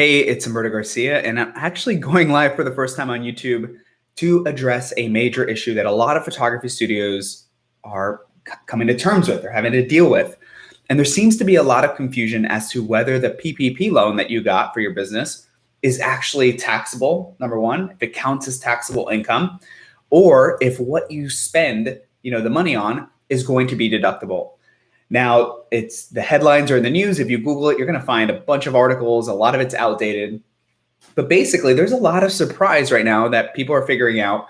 Hey, it's Humberto Garcia, and I'm actually going live for the first time on YouTube to address a major issue that a lot of photography studios are coming to terms with, they're having to deal with. And there seems to be a lot of confusion as to whether the PPP loan that you got for your business is actually taxable, number one, if it counts as taxable income, or if what you spend, the money on is going to be deductible. Now, it's the headlines are in the news. If you Google it, you're going to find a bunch of articles. A lot of it's outdated. But basically, there's a lot of surprise right now that people are figuring out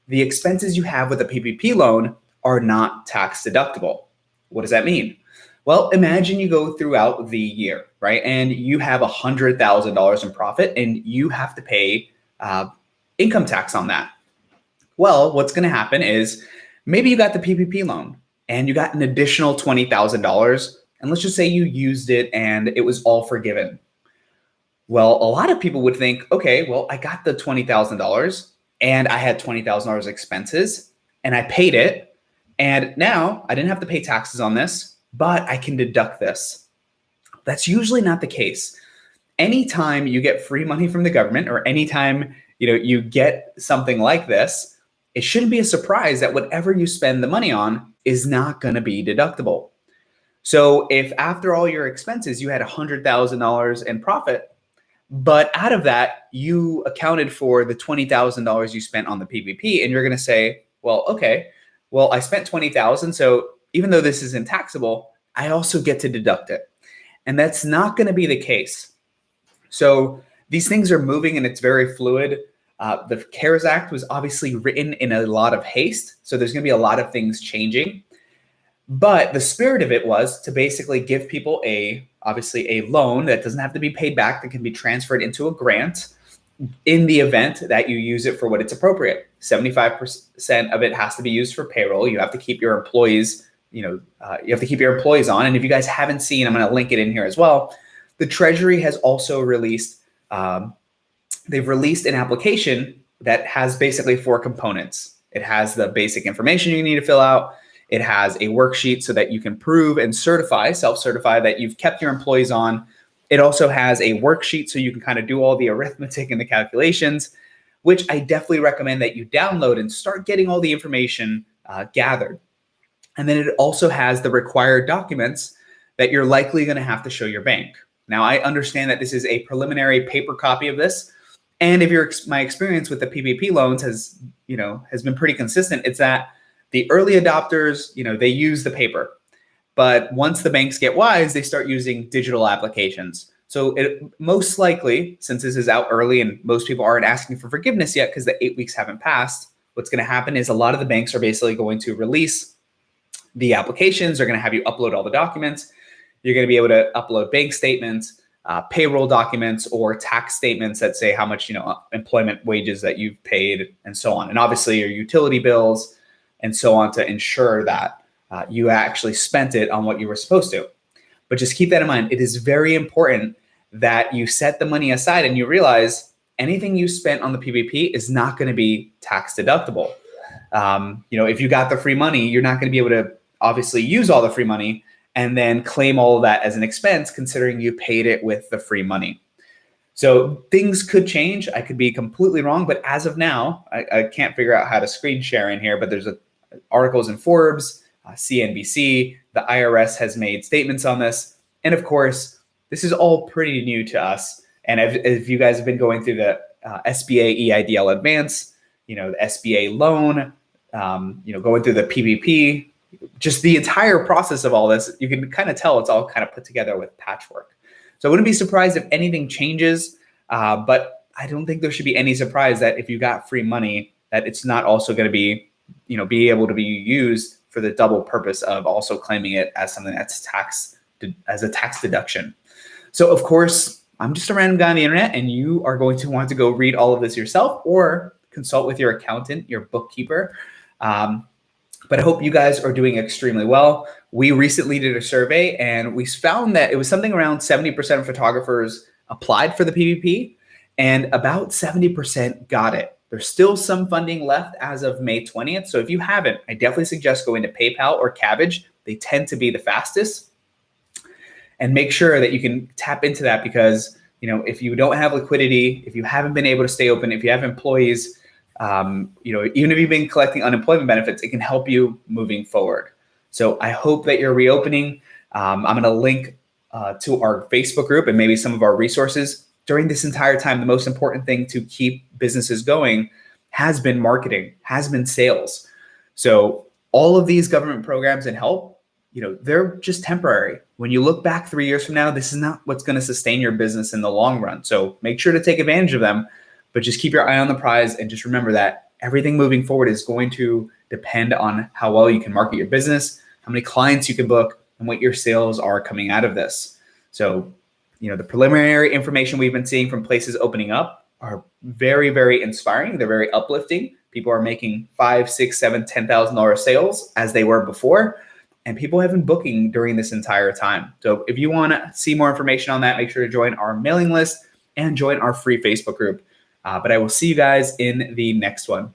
the expenses you have with a PPP loan are not tax deductible. What does that mean? Well, imagine you go throughout the year, right? And you have $100,000 in profit and you have to pay income tax on that. Well, what's going to happen is maybe you got the PPP loan and you got an additional $20,000, and let's just say you used it and it was all forgiven. Well, a lot of people would think, okay, well, I got the $20,000 and I had $20,000 expenses and I paid it. And now I didn't have to pay taxes on this, but I can deduct this. That's usually not the case. Anytime you get free money from the government or anytime you get something like this, it shouldn't be a surprise that whatever you spend the money on is not going to be deductible. So if after all your expenses, you had $100,000 in profit, but out of that, you accounted for the $20,000 you spent on the PPP, and you're going to say, well, okay, well, I spent $20,000. So even though this isn't taxable, I also get to deduct it. And that's not going to be the case. So these things are moving and it's very fluid. The CARES Act was obviously written in a lot of haste. So there's going to be a lot of things changing. But the spirit of it was to basically give people obviously a loan that doesn't have to be paid back, that can be transferred into a grant in the event that you use it for what it's appropriate. 75% of it has to be used for payroll. You have to keep your employees, you have to keep your employees on. And if you guys haven't seen, I'm going to link it in here as well. The Treasury has also released, they've released an application that has basically 4 components. It has the basic information you need to fill out. It has a worksheet so that you can prove and self-certify that you've kept your employees on. It also has a worksheet so you can kind of do all the arithmetic and the calculations, which I definitely recommend that you download and start getting all the information gathered. And then it also has the required documents that you're likely going to have to show your bank. Now, I understand that this is a preliminary paper copy of this. And if my experience with the PPP loans has been pretty consistent, it's that the early adopters, they use the paper. But once the banks get wise, they start using digital applications. So it most likely, since this is out early and most people aren't asking for forgiveness yet because the 8 weeks haven't passed, what's going to happen is a lot of the banks are basically going to release the applications. They're going to have you upload all the documents. You're going to be able to upload bank statements, payroll documents, or tax statements that say how much, employment wages that you've paid and so on. And obviously your utility bills and so on to ensure that you actually spent it on what you were supposed to. But just keep that in mind. It is very important that you set the money aside and you realize anything you spent on the PPP is not going to be tax deductible. If you got the free money, you're not going to be able to obviously use all the free money and then claim all of that as an expense, considering you paid it with the free money. So things could change. I could be completely wrong, but as of now, I can't figure out how to screen share in here, but there's articles in Forbes, CNBC, the IRS has made statements on this. And of course, this is all pretty new to us. And if you guys have been going through the SBA EIDL advance, the SBA loan, going through the PPP, just the entire process of all this, you can kind of tell it's all kind of put together with patchwork. So I wouldn't be surprised if anything changes, but I don't think there should be any surprise that if you got free money, that it's not also going to be, be able to be used for the double purpose of also claiming it as something that's as a tax deduction. So of course, I'm just a random guy on the internet, and you are going to want to go read all of this yourself or consult with your accountant, your bookkeeper. But I hope you guys are doing extremely well. We recently did a survey and we found that it was something around 70% of photographers applied for the PPP and about 70% got it. There's still some funding left as of May 20th. So if you haven't, I definitely suggest going to PayPal or Cabbage. They tend to be the fastest. And make sure that you can tap into that because if you don't have liquidity, if you haven't been able to stay open, if you have employees, even if you've been collecting unemployment benefits, it can help you moving forward. So I hope that you're reopening. I'm going to link to our Facebook group and maybe some of our resources. During this entire time, the most important thing to keep businesses going has been marketing, has been sales. So all of these government programs and help, they're just temporary. When you look back 3 years from now, this is not what's going to sustain your business in the long run. So make sure to take advantage of them, but just keep your eye on the prize and just remember that everything moving forward is going to depend on how well you can market your business, how many clients you can book, and what your sales are coming out of this. So, the preliminary information we've been seeing from places opening up are very, very inspiring. They're very uplifting. People are making $5,000, $6,000, $7,000, $10,000 sales as they were before, and people have been booking during this entire time. So if you want to see more information on that, make sure to join our mailing list and join our free Facebook group. But I will see you guys in the next one.